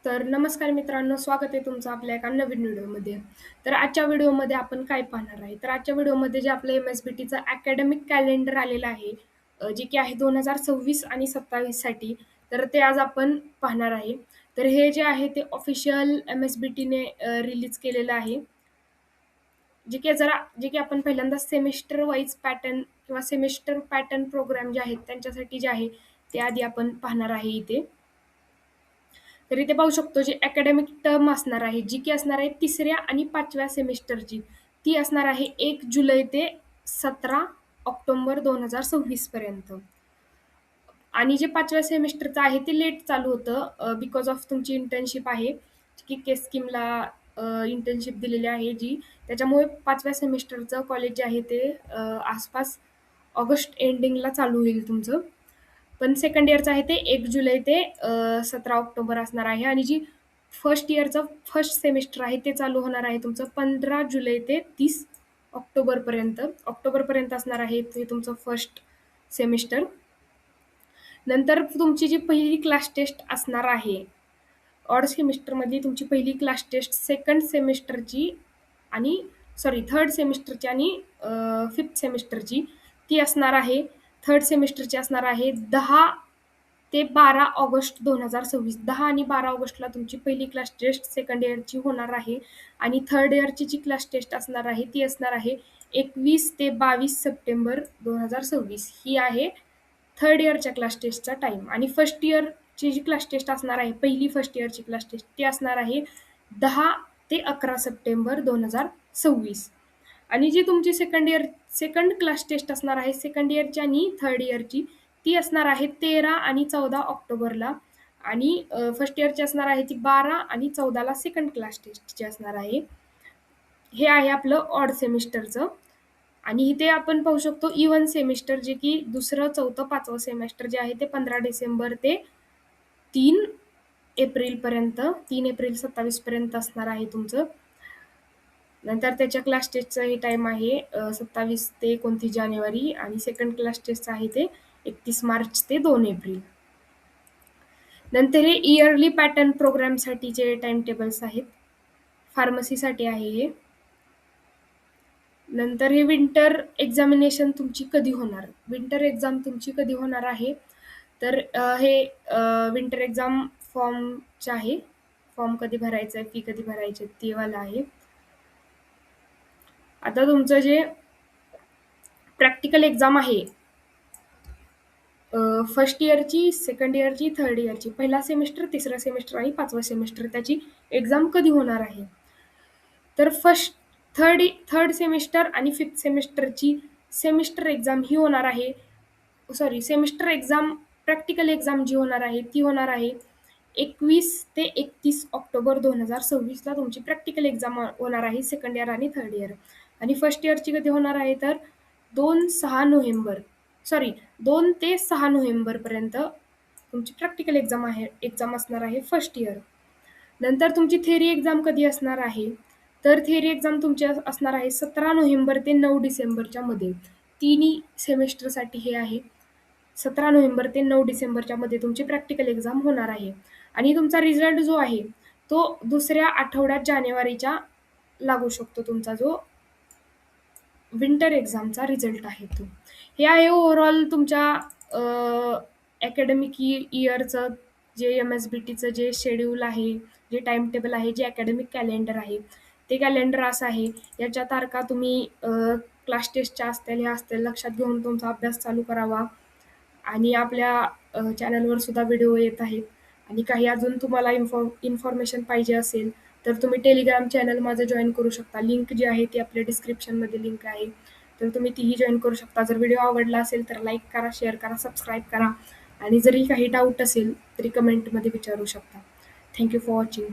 तर नमस्कार मित्रांनो, स्वागत आहे तुमचं आपल्या एका नवीन व्हिडिओमध्ये. तर आजच्या व्हिडिओमध्ये आपण काय पाहणार आहे? तर आजच्या व्हिडिओमध्ये जे आपलं एम-एस-बी-टीचं अकॅडमिक कॅलेंडर आलेलं आहे, जे की आहे 2026 आणि 27 साठी. तर ते आज आपण पाहणार आहे. तर हे जे आहे ते ऑफिशियल एम-एस-बी-टीने रिलीज केलेलं आहे. जे की आपण पहिल्यांदा सेमिस्टर वाईज पॅटर्न किंवा सेमिस्टर पॅटर्न प्रोग्राम जे आहेत त्यांच्यासाठी जे आहे, ते आधी आपण पाहणार आहे इथे. तर इथे पाहू शकतो जी अकॅडमिक टर्म असणार आहे, जी की असणार आहे 3ऱ्या आणि 5व्या सेमिस्टरची. ती असणार आहे 1 जुलै ते 17 ऑक्टोबर 2026 पर्यंत. आणि जे 5व्या सेमिस्टरचं आहे ते लेट चालू होतं बिकॉज ऑफ तुमची इंटर्नशिप आहे, की केस स्कीमला इंटर्नशिप दिलेली आहे जी. त्याच्यामुळे 5व्या सेमिस्टरचं कॉलेज जे आहे ते आसपास ऑगस्ट एंडिंगला चालू होईल तुमचं. पण सेकंड इयरचं आहे ते 1 जुलै ते 17 ऑक्टोबर असणार आहे आणि जी फर्स्ट इयरचं फर्स्ट सेमिस्टर आहे ते चालू होणार आहे तुमचं 15 जुलै ते 30 ऑक्टोबरपर्यंत. ऑक्टोबरपर्यंत असणार आहे ते तुमचं फर्स्ट सेमिस्टर. नंतर तुमची जी पहिली क्लास टेस्ट असणार आहे, ऑड सेमिस्टरमधली तुमची पहिली क्लास टेस्ट सेकंड सेमिस्टरची आणि थर्ड सेमिस्टरची आणि फिफ्थ सेमिस्टरची ती असणार आहे. थर्ड सेमिस्टरची असणार आहे 10 ते 12 ऑगस्ट 2026. 10 आणि 12 ऑगस्टला तुमची पहिली क्लास टेस्ट सेकंड इयरची होणार आहे आणि थर्ड इयरची जी क्लास टेस्ट असणार आहे ती असणार आहे 21 ते 22 सप्टेंबर 2026. ही आहे थर्ड इयरच्या क्लास टेस्टचा टाईम. आणि फर्स्ट इयरची जी क्लास टेस्ट असणार आहे, पहिली फर्स्ट इयरची क्लास टेस्ट ती असणार आहे 10 ते 11 सप्टेंबर 2026. आणि जी तुमची सेकंड क्लास टेस्ट असणार आहे सेकंड इयरची आणि थर्ड इयरची, ती असणार आहे 13 आणि 14 ऑक्टोबरला. आणि फर्स्ट इयरची असणार आहे ती 12 आणि 14ला सेकंड क्लास टेस्टची असणार आहे. हे आहे आपलं ऑड सेमिस्टरचं. आणि इथे आपण पाहू शकतो इव्हन सेमिस्टर, जे की दुसरं, चौथं, 5वं सेमिस्टर जे आहे ते 15 डिसेंबर ते 3 एप्रिलपर्यंत, 3 एप्रिल 27 पर्यंत असणार आहे तुमचं. नंतर त्याच्या क्लास टेस्टचा हे टाईम आहे 27 ते 29 जानेवारी आणि सेकंड क्लास टेस्टचं आहे ते 31 मार्च ते 2 एप्रिल. नंतर हे इयरली पॅटर्न प्रोग्रामसाठीचे टाइम टेबल्स आहेत. फार्मसीसाठी आहे हे. नंतर हे विंटर एक्झामिनेशन तुमची कधी होणार? विंटर एक्झाम तुमची कधी होणार आहे? तर हे विंटर एक्झाम फॉर्मचे आहे. फॉर्म कधी भरायचा आहे, फी कधी भरायची आहे, ते वाला आहे. आता तुमचं जे प्रॅक्टिकल एक्झाम आहे फर्स्ट इयरची, सेकंड इयरची, थर्ड इयरची, पहिला सेमिस्टर, तिसरा सेमिस्टर आणि 5वं सेमिस्टर, त्याची एक्झाम कधी होणार आहे? तर थर्ड सेमिस्टर आणि फिफ्थ सेमिस्टरची सेमिस्टर एक्झाम ही होणार आहे. सेमिस्टर एक्झाम, प्रॅक्टिकल एक्झाम जी होणार आहे ती होणार आहे 21 ते 31 ऑक्टोबर 2026ला तुमची प्रॅक्टिकल एक्झाम होणार आहे सेकंड इयर आणि थर्ड इयर. आणि फर्स्ट इयरची कधी होणार आहे तर 2 ते 6 नोव्हेंबरपर्यंत तुमची प्रॅक्टिकल एक्झाम असणार आहे फर्स्ट इयर. नंतर तुमची थेरी एक्झाम कधी असणार आहे? तर थेरी एक्झाम तुमची असणार आहे 17 नोव्हेंबर ते 9 डिसेंबरच्या मध्ये. तिन्ही सेमिस्टरसाठी हे आहे. 17 नोव्हेंबर ते 9 डिसेंबरच्या मध्ये तुमची प्रॅक्टिकल एक्झाम होणार आहे. आणि तुमचा रिझल्ट जो आहे तो दुसऱ्या आठवड्यात जानेवारीच्या लागू शकतो, तुमचा जो विंटर एक्झामचा रिझल्ट आहे तो. हे आहे ओव्हरऑल तुमच्या अकॅडमिक इयरचं जे एम-एस-बी-टीचं जे शेड्यूल आहे, जे टाइम टेबल आहे, जे अकॅडमिक कॅलेंडर आहे, ते कॅलेंडर असं आहे. याच्या तारखा तुम्ही क्लास टेस्टच्या असतील, ह्या असतील, लक्षात घेऊन तुमचा अभ्यास चालू करावा. आणि आपल्या चॅनलवर सुद्धा व्हिडिओ येत आहेत. आणि काही अजून तुम्हाला इन्फॉर्मेशन पाहिजे असेल तर तुम्ही टेलिग्राम चॅनल माझं जॉईन करू शकता. लिंक जी आहे ती आपल्या डिस्क्रिप्शनमध्ये लिंक आहे, तर तुम्ही तीही जॉईन करू शकता. जर व्हिडिओ आवडला असेल तर लाईक करा, शेअर करा, सबस्क्राईब करा आणि जरी काही डाऊट असेल तरी कमेंटमध्ये विचारू शकता. Thank you for watching.